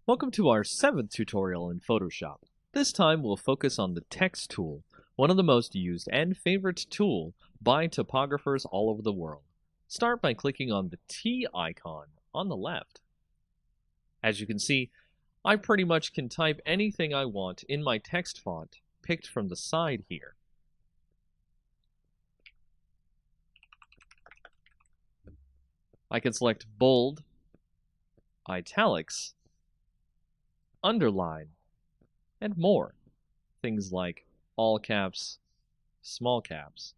Welcome to our 7th tutorial in Photoshop. This time we'll focus on the text tool, one of the most used and favorite tool by topographers all over the world. Start by clicking on the T icon on the left. As you can see, I pretty much can type anything I want in my text font picked from the side here. I can select bold, italics, underline, and more. Things like all caps, small caps,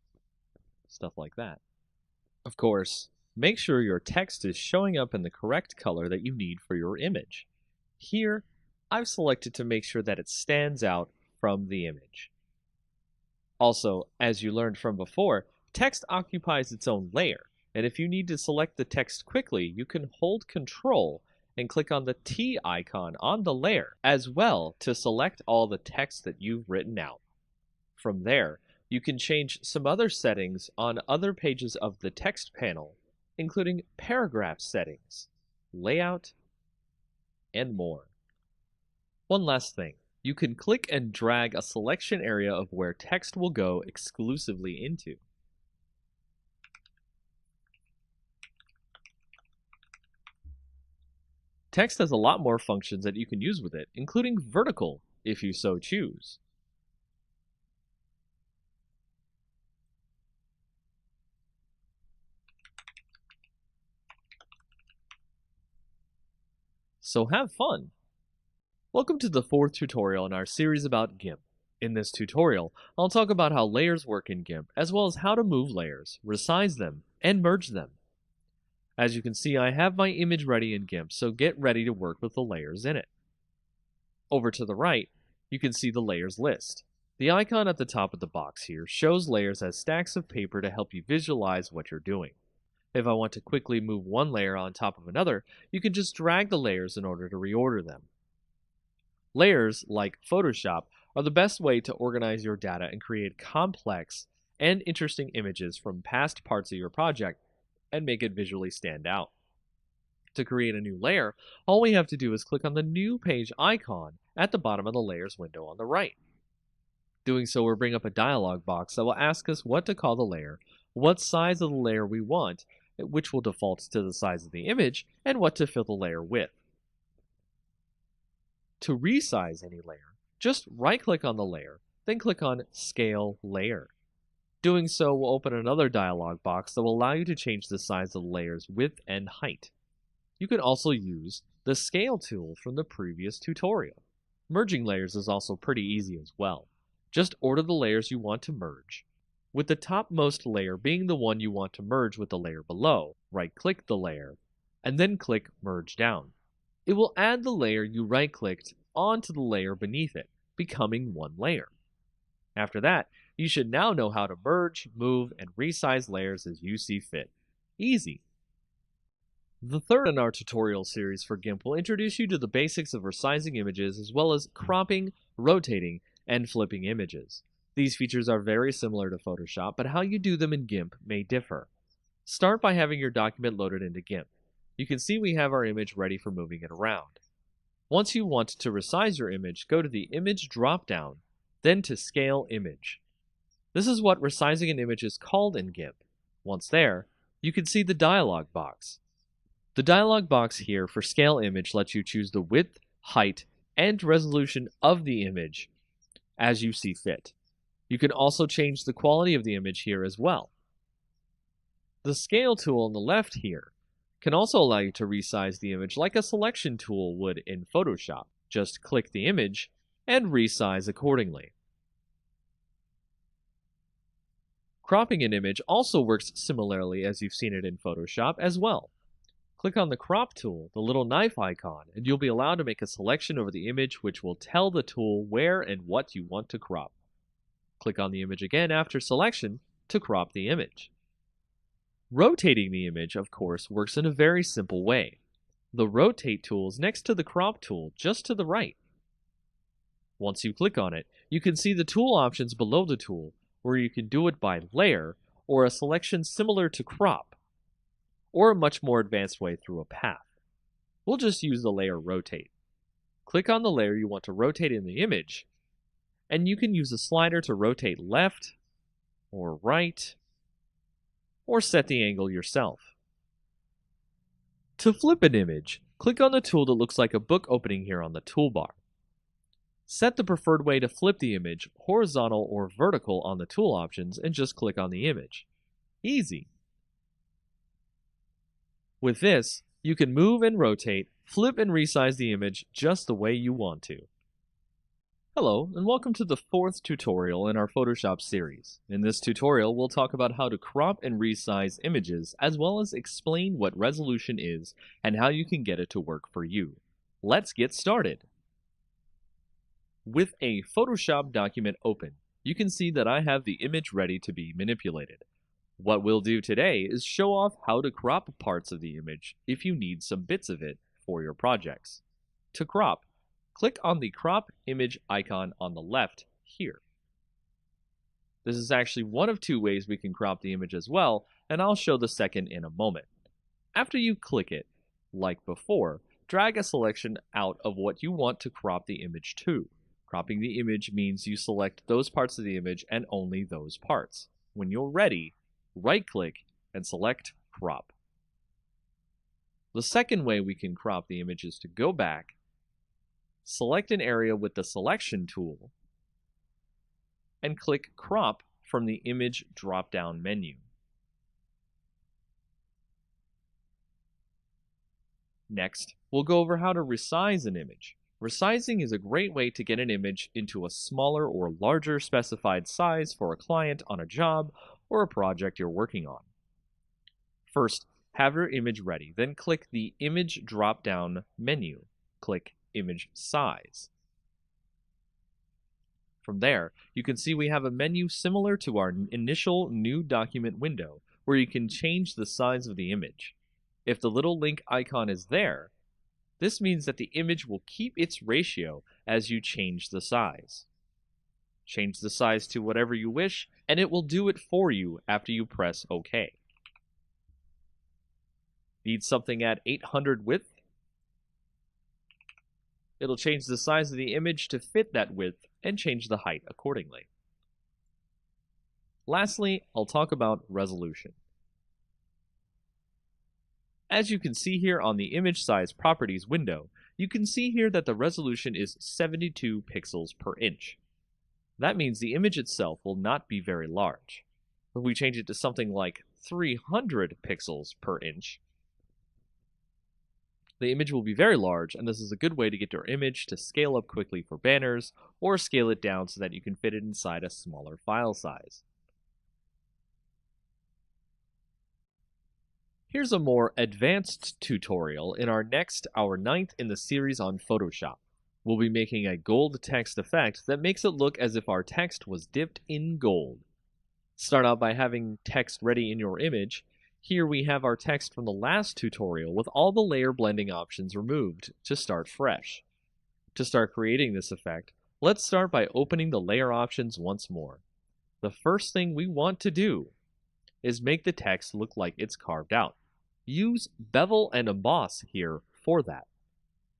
stuff like that. Of course, make sure your text is showing up in the correct color that you need for your image. Here, I've selected to make sure that it stands out from the image. Also, as you learned from before, text occupies its own layer, and if you need to select the text quickly, you can hold Control and click on the T icon on the layer as well to select all the text that you've written out. From there, you can change some other settings on other pages of the text panel, including paragraph settings, layout, and more. One last thing, you can click and drag a selection area of where text will go exclusively into. Text has a lot more functions that you can use with it, including vertical, if you so choose. So have fun! Welcome to the 4th tutorial in our series about GIMP. In this tutorial, I'll talk about how layers work in GIMP, as well as how to move layers, resize them, and merge them. As you can see, I have my image ready in GIMP, so get ready to work with the layers in it. Over to the right, you can see the layers list. The icon at the top of the box here shows layers as stacks of paper to help you visualize what you're doing. If I want to quickly move one layer on top of another, you can just drag the layers in order to reorder them. Layers, like Photoshop, are the best way to organize your data and create complex and interesting images from past parts of your project and make it visually stand out. To create a new layer, all we have to do is click on the New Page icon at the bottom of the Layers window on the right. Doing so will bring up a dialog box that will ask us what to call the layer, what size of the layer we want, which will default to the size of the image, and what to fill the layer with. To resize any layer, just right-click on the layer, then click on Scale Layer. Doing so will open another dialog box that will allow you to change the size of the layer's width and height. You can also use the Scale tool from the previous tutorial. Merging layers is also pretty easy as well. Just order the layers you want to merge, with the topmost layer being the one you want to merge with the layer below. Right-click the layer, and then click Merge Down. It will add the layer you right-clicked onto the layer beneath it, becoming one layer. After that, you should now know how to merge, move, and resize layers as you see fit. Easy! The third in our tutorial series for GIMP will introduce you to the basics of resizing images as well as cropping, rotating, and flipping images. These features are very similar to Photoshop, but how you do them in GIMP may differ. Start by having your document loaded into GIMP. You can see we have our image ready for moving it around. Once you want to resize your image, go to the Image drop-down, then to Scale Image. This is what resizing an image is called in GIMP. Once there, you can see the dialog box. The dialog box here for Scale Image lets you choose the width, height, and resolution of the image as you see fit. You can also change the quality of the image here as well. The Scale tool on the left here can also allow you to resize the image like a selection tool would in Photoshop. Just click the image and resize accordingly. Cropping an image also works similarly as you've seen it in Photoshop as well. Click on the Crop tool, the little knife icon, and you'll be allowed to make a selection over the image which will tell the tool where and what you want to crop. Click on the image again after selection to crop the image. Rotating the image, of course, works in a very simple way. The Rotate tool is next to the Crop tool, just to the right. Once you click on it, you can see the tool options below the tool, where you can do it by layer or a selection similar to crop, or a much more advanced way through a path. We'll just use the layer Rotate. click on the layer you want to rotate in the image, and you can use a slider to rotate left or right, or set the angle yourself. To flip an image, click on the tool that looks like a book opening here on the toolbar. Set the preferred way to flip the image, horizontal or vertical on the tool options, and just click on the image. Easy. With this, you can move and rotate, flip and resize the image just the way you want to. Hello, and welcome to the 4th tutorial in our Photoshop series. In this tutorial, we'll talk about how to crop and resize images, as well as explain what resolution is and how you can get it to work for you. Let's get started. With a Photoshop document open, you can see that I have the image ready to be manipulated. What we'll do today is show off how to crop parts of the image if you need some bits of it for your projects. To crop, click on the crop image icon on the left here. This is actually one of 2 ways we can crop the image as well, and I'll show the second in a moment. After you click it, like before, drag a selection out of what you want to crop the image to. Cropping the image means you select those parts of the image and only those parts. When you're ready, right-click and select Crop. The second way we can crop the image is to go back, select an area with the Selection tool, and click Crop from the Image drop-down menu. Next, we'll go over how to resize an image. Resizing is a great way to get an image into a smaller or larger specified size for a client on a job or a project you're working on. First, have your image ready, then click the Image drop-down menu. Click Image Size. From there, you can see we have a menu similar to our initial New Document window, where you can change the size of the image. If the little link icon is there, this means that the image will keep its ratio as you change the size. Change the size to whatever you wish, and it will do it for you after you press OK. Need something at 800 width? It'll change the size of the image to fit that width and change the height accordingly. Lastly, I'll talk about resolution. As you can see here on the Image Size Properties window, you can see here that the resolution is 72 pixels per inch. That means the image itself will not be very large. If we change it to something like 300 pixels per inch, the image will be very large, and this is a good way to get your image to scale up quickly for banners, or scale it down so that you can fit it inside a smaller file size. Here's a more advanced tutorial in our 9th in the series on Photoshop. We'll be making a gold text effect that makes it look as if our text was dipped in gold. Start out by having text ready in your image. Here we have our text from the last tutorial with all the layer blending options removed to start fresh. To start creating this effect, let's start by opening the layer options once more. The first thing we want to do is make the text look like it's carved out. Use Bevel and Emboss here for that.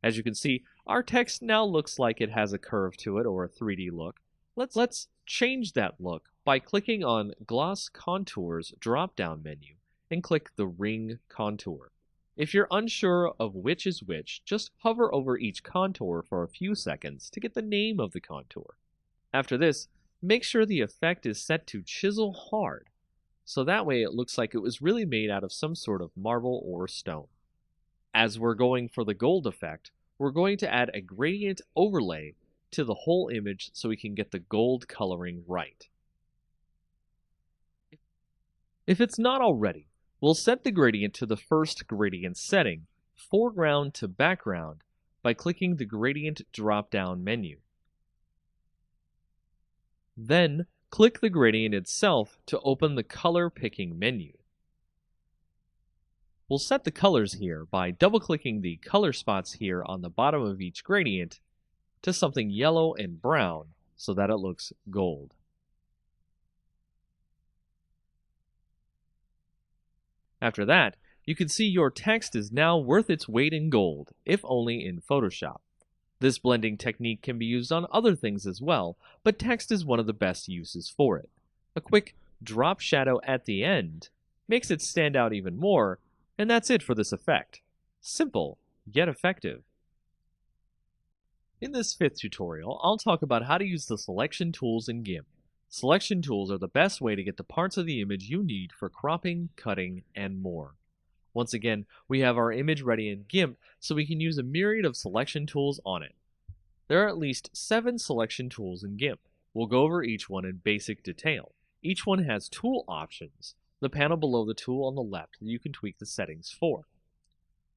As you can see, our text now looks like it has a curve to it or a 3D look. Let's change that look by clicking on Gloss Contours drop-down menu and click the Ring Contour. If you're unsure of which is which, just hover over each contour for a few seconds to get the name of the contour. After this, make sure the effect is set to Chisel Hard, so that way it looks like it was really made out of some sort of marble or stone. As we're going for the gold effect, we're going to add a gradient overlay to the whole image so we can get the gold coloring right. If it's not already, we'll set the gradient to the first gradient setting, foreground to background, by clicking the Gradient drop-down menu. Then, click the gradient itself to open the Color Picking menu. We'll set the colors here by double-clicking the color spots here on the bottom of each gradient to something yellow and brown so that it looks gold. After that, you can see your text is now worth its weight in gold, if only in Photoshop. This blending technique can be used on other things as well, but text is one of the best uses for it. A quick drop shadow at the end makes it stand out even more, and that's it for this effect. Simple, yet effective. In this 5th tutorial, I'll talk about how to use the selection tools in GIMP. Selection tools are the best way to get the parts of the image you need for cropping, cutting, and more. Once again, we have our image ready in GIMP, so we can use a myriad of selection tools on it. There are at least 7 selection tools in GIMP. We'll go over each one in basic detail. Each one has tool options, the panel below the tool on the left that you can tweak the settings for.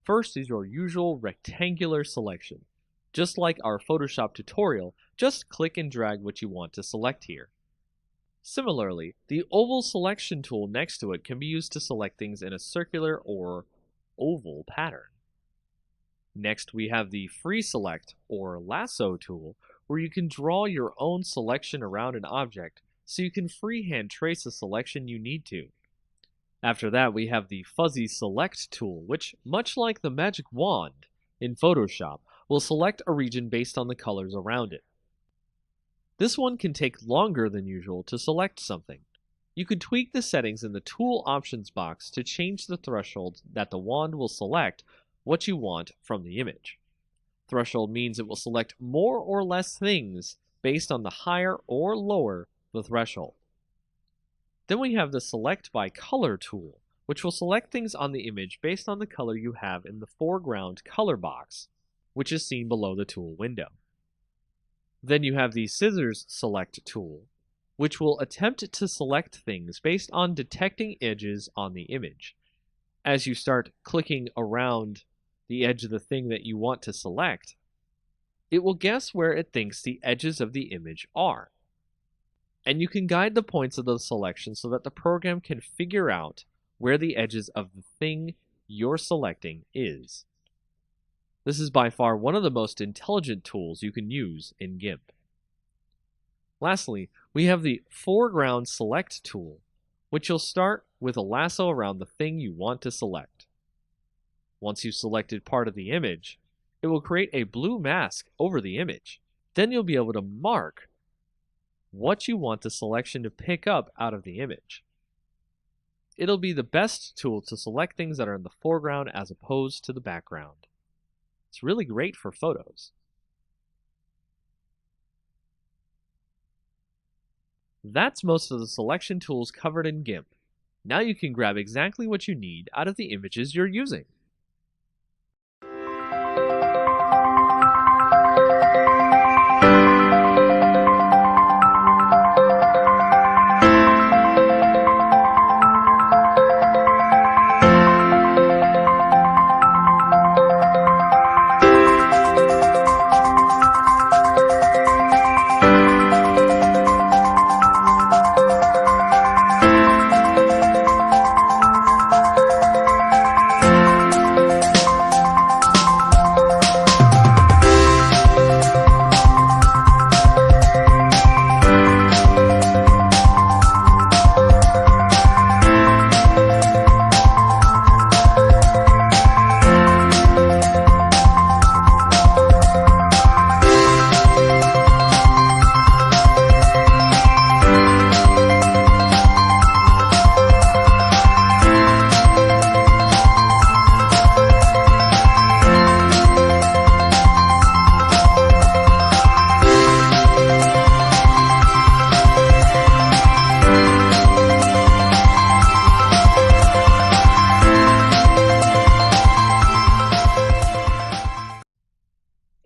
First is your usual rectangular selection. Just like our Photoshop tutorial, just click and drag what you want to select here. Similarly, the oval selection tool next to it can be used to select things in a circular or oval pattern. Next, we have the free select or lasso tool, where you can draw your own selection around an object so you can freehand trace a selection you need to. After that, we have the fuzzy select tool, which, much like the magic wand in Photoshop, will select a region based on the colors around it. This one can take longer than usual to select something. You can tweak the settings in the Tool Options box to change the threshold that the wand will select what you want from the image. Threshold means it will select more or less things based on the higher or lower the threshold. Then we have the Select by Color tool, which will select things on the image based on the color you have in the foreground color box, which is seen below the tool window. Then you have the Scissors Select tool, which will attempt to select things based on detecting edges on the image. As you start clicking around the edge of the thing that you want to select, it will guess where it thinks the edges of the image are. And you can guide the points of the selection so that the program can figure out where the edges of the thing you're selecting is. This is by far one of the most intelligent tools you can use in GIMP. Lastly, we have the Foreground Select tool, which will start with a lasso around the thing you want to select. Once you've selected part of the image, it will create a blue mask over the image. Then you'll be able to mark what you want the selection to pick up out of the image. It'll be the best tool to select things that are in the foreground as opposed to the background. It's really great for photos. That's most of the selection tools covered in GIMP. Now you can grab exactly what you need out of the images you're using.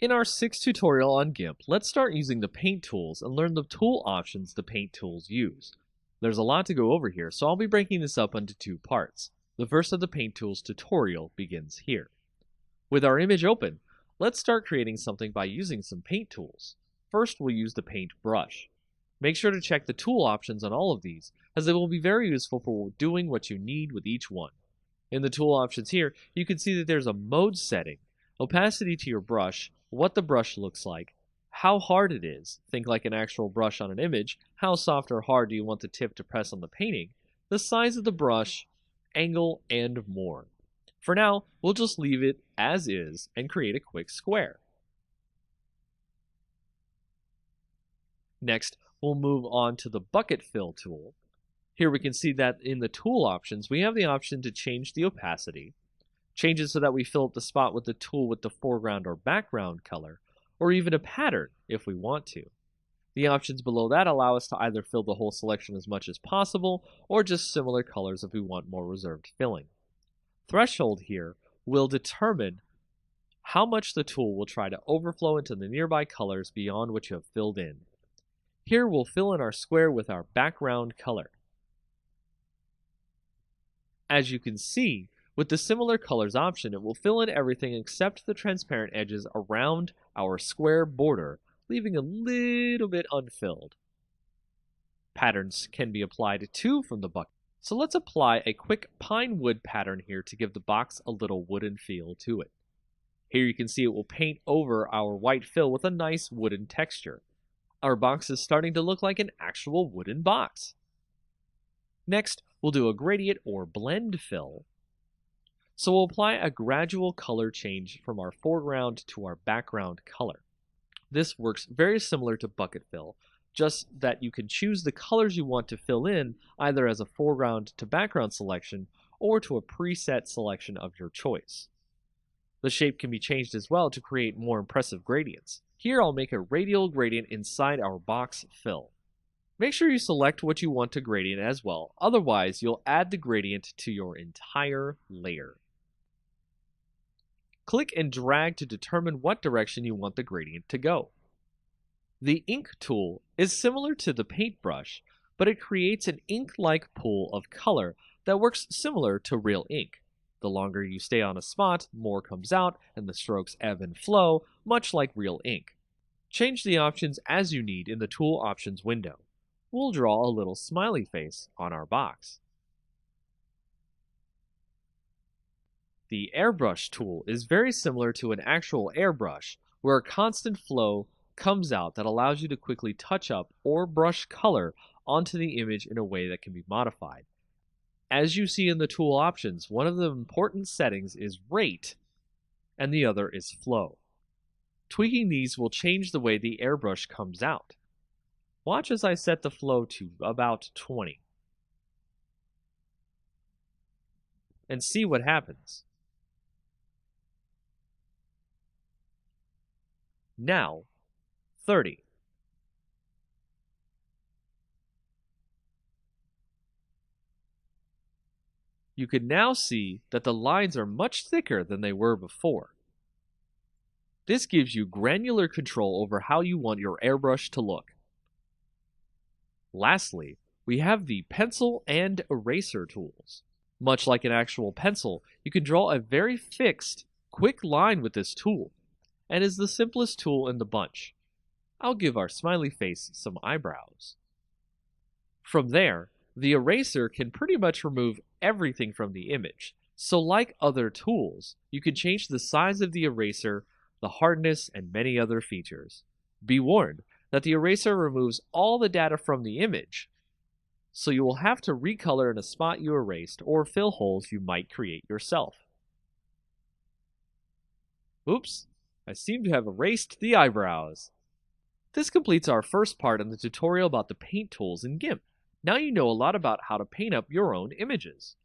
In our 6th tutorial on GIMP, let's start using the paint tools and learn the tool options the paint tools use. There's a lot to go over here, so I'll be breaking this up into 2 parts. The first of the paint tools tutorial begins here. With our image open, let's start creating something by using some paint tools. First, we'll use the paint brush. Make sure to check the tool options on all of these, as they will be very useful for doing what you need with each one. In the tool options here, you can see that there's a mode setting, opacity to your brush, what the brush looks like, how hard it is, think like an actual brush on an image, how soft or hard do you want the tip to press on the painting, the size of the brush, angle, and more. For now, we'll just leave it as is and create a quick square. Next, we'll move on to the bucket fill tool. Here we can see that in the tool options, we have the option to change the opacity, change it so that we fill up the spot with the tool with the foreground or background color, or even a pattern if we want to. The options below that allow us to either fill the whole selection as much as possible, or just similar colors if we want more reserved filling. Threshold here will determine how much the tool will try to overflow into the nearby colors beyond what you have filled in. Here we'll fill in our square with our background color. As you can see, with the similar colors option, it will fill in everything except the transparent edges around our square border, leaving a little bit unfilled. Patterns can be applied too from the bucket. So let's apply a quick pine wood pattern here to give the box a little wooden feel to it. Here you can see it will paint over our white fill with a nice wooden texture. Our box is starting to look like an actual wooden box. Next, we'll do a gradient or blend fill. So we'll apply a gradual color change from our foreground to our background color. This works very similar to bucket fill, just that you can choose the colors you want to fill in either as a foreground to background selection or to a preset selection of your choice. The shape can be changed as well to create more impressive gradients. Here I'll make a radial gradient inside our box fill. Make sure you select what you want to gradient as well, otherwise you'll add the gradient to your entire layer. Click and drag to determine what direction you want the gradient to go. The ink tool is similar to the paintbrush, but it creates an ink-like pool of color that works similar to real ink. The longer you stay on a spot, more comes out, and the strokes ebb and flow, much like real ink. Change the options as you need in the Tool Options window. We'll draw a little smiley face on our box. The airbrush tool is very similar to an actual airbrush, where a constant flow comes out that allows you to quickly touch up or brush color onto the image in a way that can be modified. As you see in the tool options, one of the important settings is rate, and the other is flow. Tweaking these will change the way the airbrush comes out. Watch as I set the flow to about 20. And see what happens. Now, 30. You can now see that the lines are much thicker than they were before. This gives you granular control over how you want your airbrush to look. Lastly, we have the pencil and eraser tools. Much like an actual pencil, you can draw a very fixed, quick line with this tool, and is the simplest tool in the bunch. I'll give our smiley face some eyebrows. From there, the eraser can pretty much remove everything from the image. So like other tools, you can change the size of the eraser, the hardness, and many other features. Be warned that the eraser removes all the data from the image, so you will have to recolor in a spot you erased or fill holes you might create yourself. Oops, I seem to have erased the eyebrows. This completes our first part in the tutorial about the paint tools in GIMP. Now you know a lot about how to paint up your own images.